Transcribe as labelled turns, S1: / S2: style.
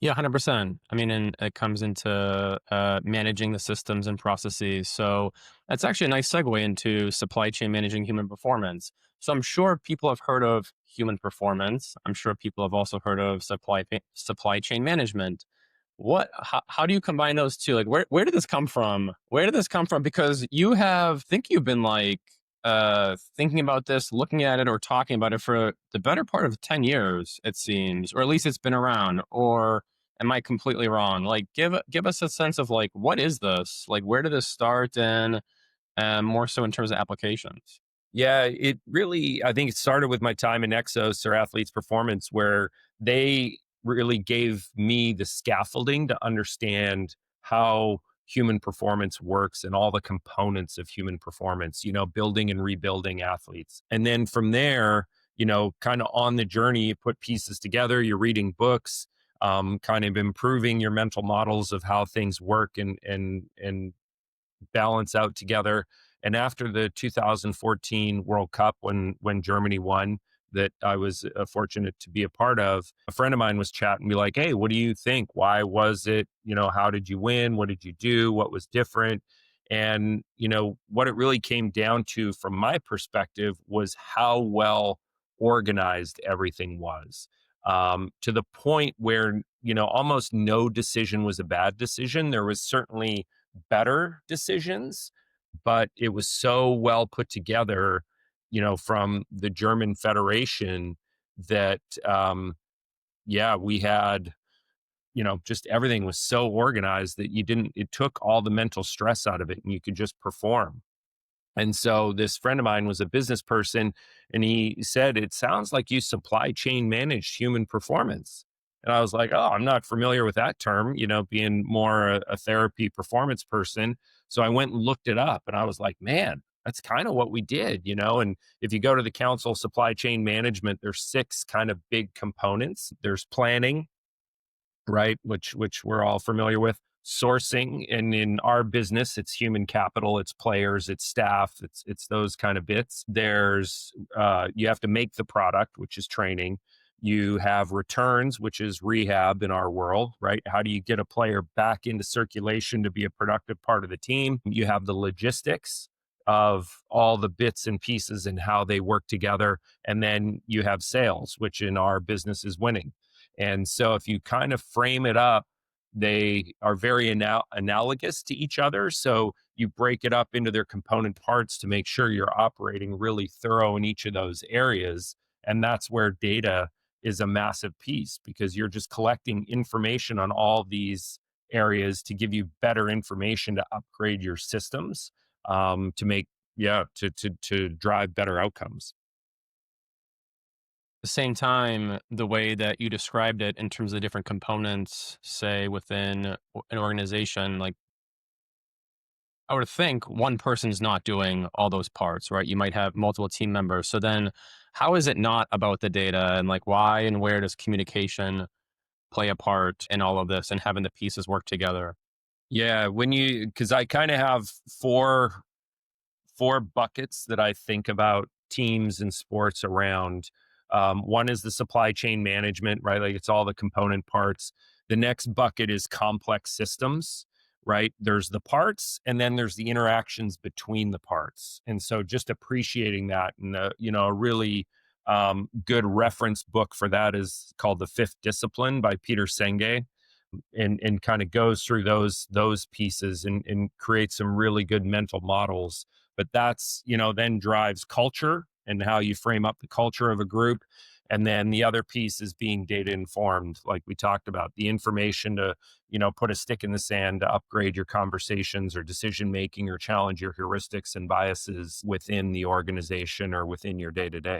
S1: Yeah, 100%. I mean, and it comes into managing the systems and processes. So that's actually a nice segue into supply chain managing human performance. So I'm sure people have heard of human performance. I'm sure people have also heard of supply chain management. How do you combine those two? Like, where did this come from? Where did this come from? Because think you've been like thinking about this, looking at it, or talking about it for the better part of 10 years, it seems, or at least it's been around. Or am I completely wrong? Like, give us a sense of like, what is this? Like, where did this start, and more so in terms of applications?
S2: Yeah, it really, I think it started with my time in Exos or Athletes Performance, where they really gave me the scaffolding to understand how human performance works and all the components of human performance, building and rebuilding athletes. And then from there, kind of on the journey, you put pieces together, you're reading books, kind of improving your mental models of how things work and balance out together. And after the 2014 World Cup, when Germany won, that I was fortunate to be a part of, a friend of mine was chatting me like, "Hey, what do you think? Why was it? How did you win? What did you do? What was different?" And what it really came down to, from my perspective, was how well organized everything was. To the point where almost no decision was a bad decision. There was certainly better decisions, but it was so well put together, from the German Federation that, yeah, we had, just everything was so organized that it took all the mental stress out of it and you could just perform. And so this friend of mine was a business person, and he said, "It sounds like you supply chain managed human performance." And I was like, "Oh, I'm not familiar with that term, being more a therapy performance person." So I went and looked it up, and I was like, "Man, that's kind of what we did." And if you go to the Council of Supply Chain Management, there's six kind of big components. There's planning, right? Which we're all familiar with. Sourcing, and in our business, it's human capital, it's players, it's staff, it's those kind of bits. There's you have to make the product, which is training. You have returns, which is rehab in our world, right? How do you get a player back into circulation to be a productive part of the team? You have the logistics of all the bits and pieces and how they work together. And then you have sales, which in our business is winning. And so if you kind of frame it up, they are very analogous to each other. So you break it up into their component parts to make sure you're operating really thorough in each of those areas. And that's where data is a massive piece, because you're just collecting information on all these areas to give you better information to upgrade your systems, to make, yeah, to drive better outcomes.
S1: The same time, the way that you described it in terms of the different components, say within an organization, like I would think one person's not doing all those parts, right? You might have multiple team members. So then how is it not about the data, and like why and where does communication play a part in all of this and having the pieces work together?
S2: Yeah, because I kind of have four buckets that I think about teams and sports around. One is the supply chain management, right? Like, it's all the component parts. The next bucket is complex systems, right? There's the parts, and then there's the interactions between the parts. And so just appreciating that, and a really good reference book for that is called The Fifth Discipline by Peter Senge, and kind of goes through those pieces and creates some really good mental models. But that's, then drives culture and how you frame up the culture of a group. And then the other piece is being data informed, like we talked about, the information to, put a stick in the sand to upgrade your conversations or decision making or challenge your heuristics and biases within the organization or within your day to day.